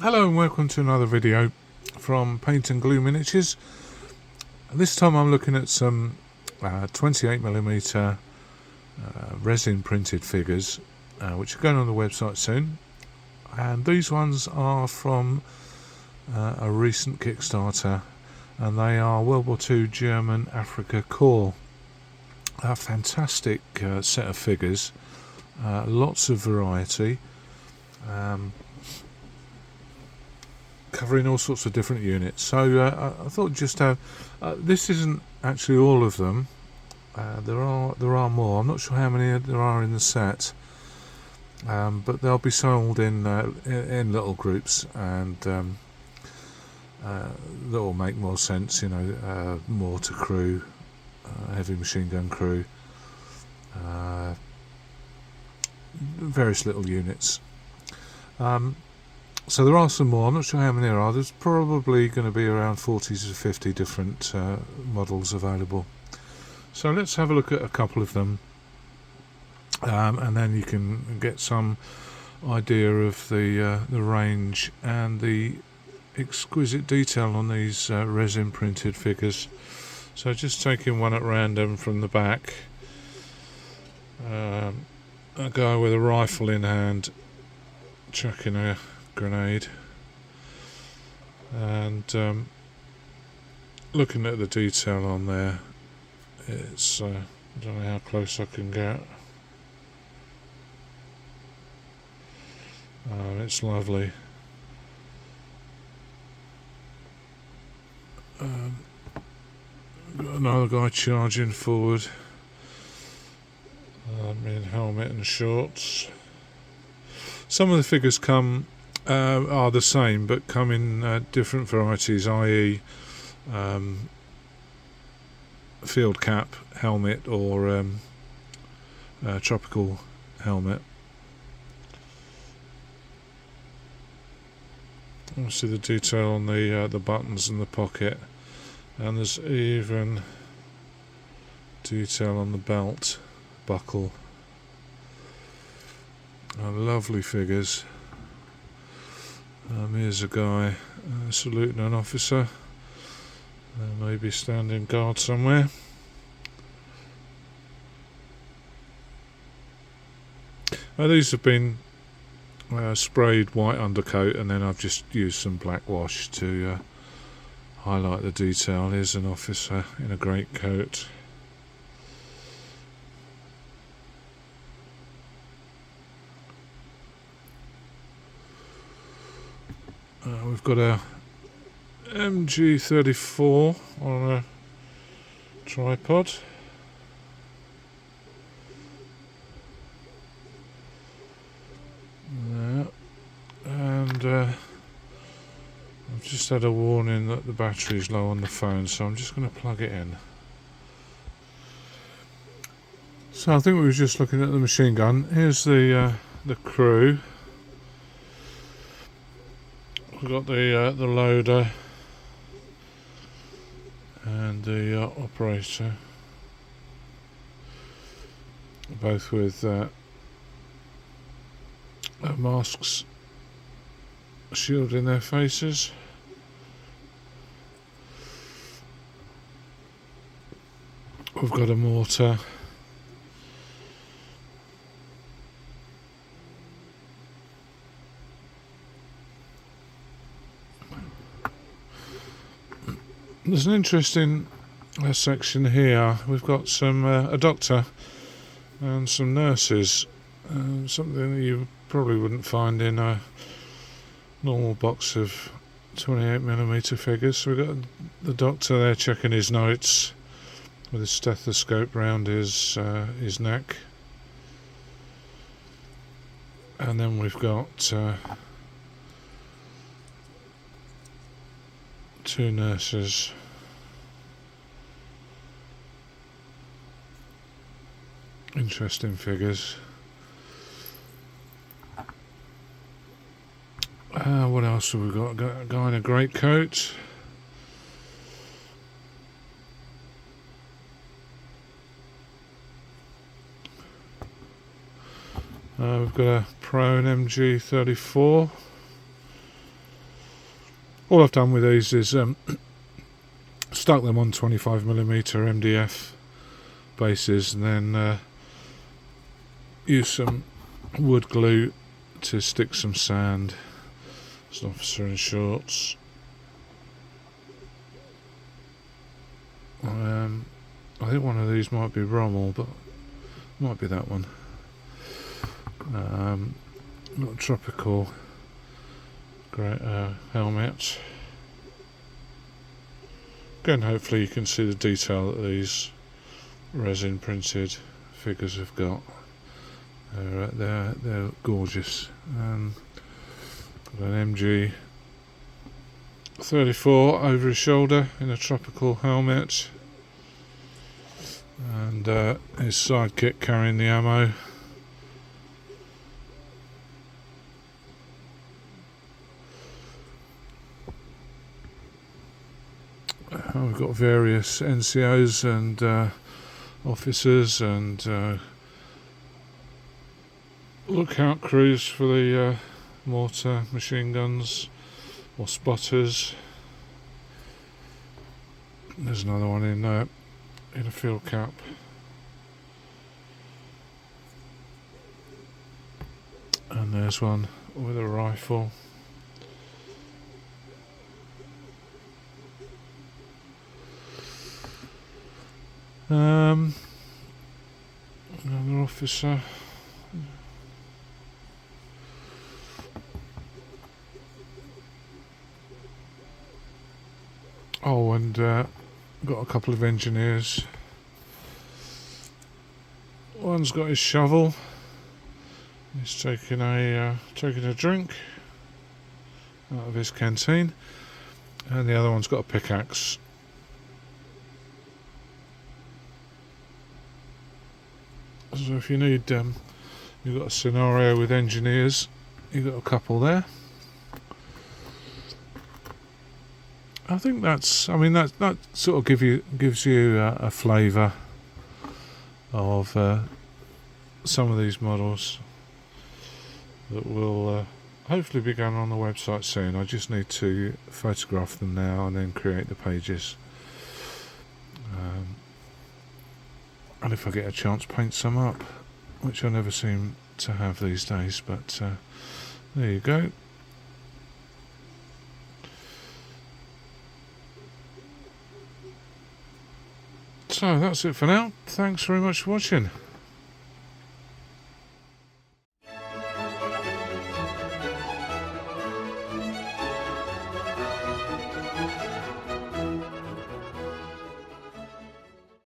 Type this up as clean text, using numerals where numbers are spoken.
Hello and welcome to another video from Paint and Glue Miniatures. This time I'm looking at some 28mm resin printed figures which are going on the website soon, and these ones are from a recent Kickstarter, and they are World War II German Afrika Korps. A fantastic set of figures, lots of variety, covering all sorts of different units. So I thought just this isn't actually all of them. There are more. I'm not sure how many there are in the set, but they'll be sold in little groups, and that will make more sense. Mortar crew, heavy machine gun crew, various little units. So there are some more. I'm not sure how many there are. There's probably going to be around 40 to 50 different models available. So let's have a look at a couple of them, and then you can get some idea of the range and the exquisite detail on these resin printed figures. So just taking one at random from the back, a guy with a rifle in hand chucking a grenade, and looking at the detail on there, it's I don't know how close I can get. It's lovely. Got another guy charging forward, in helmet and shorts. Some of the figures are the same, but come in different varieties, i.e. field cap, helmet, or tropical helmet. See the detail on the buttons and the pocket, and there's even detail on the belt buckle. Lovely figures. Here's a guy saluting an officer, maybe standing guard somewhere. These have been sprayed white undercoat, and then I've just used some black wash to highlight the detail. Here's an officer in a great coat. We've got a MG34 on a tripod. And I've just had a warning that the battery's low on the phone, so I'm just going to plug it in. So I think we were just looking at the machine gun. Here's the crew. We've got the loader and the operator, both with masks shielding their faces. We've got a mortar. There's an interesting section here. We've got some a doctor and some nurses, something that you probably wouldn't find in a normal box of 28mm figures. So we've got the doctor there checking his notes with his stethoscope round his neck, and then we've got two nurses. Interesting figures. What else have we got? Got a guy in a great coat. We've got a Pro and MG34. All I've done with these is stuck them on 25mm MDF bases, and then use some wood glue to stick some sand. It's an officer in shorts. I think one of these might be Rommel, but might be that one. Not tropical. Great helmet. Again, hopefully you can see the detail that these resin printed figures have got. They're gorgeous. Got an MG 34 over his shoulder in a tropical helmet, and his sidekick carrying the ammo. We've got various NCOs and officers and lookout crews for the mortar machine guns or spotters. There's another one in a field cap. And there's one with a rifle. Another officer. Oh, and got a couple of engineers. One's got his shovel. He's taking a drink out of his canteen, and the other one's got a pickaxe. So if you need, you've got a scenario with engineers, you've got a couple there. I think that sort of gives you a flavour of some of these models that will hopefully be going on the website soon. I just need to photograph them now and then create the pages. And if I get a chance, paint some up, which I never seem to have these days, but there you go. So that's it for now. Thanks very much for watching.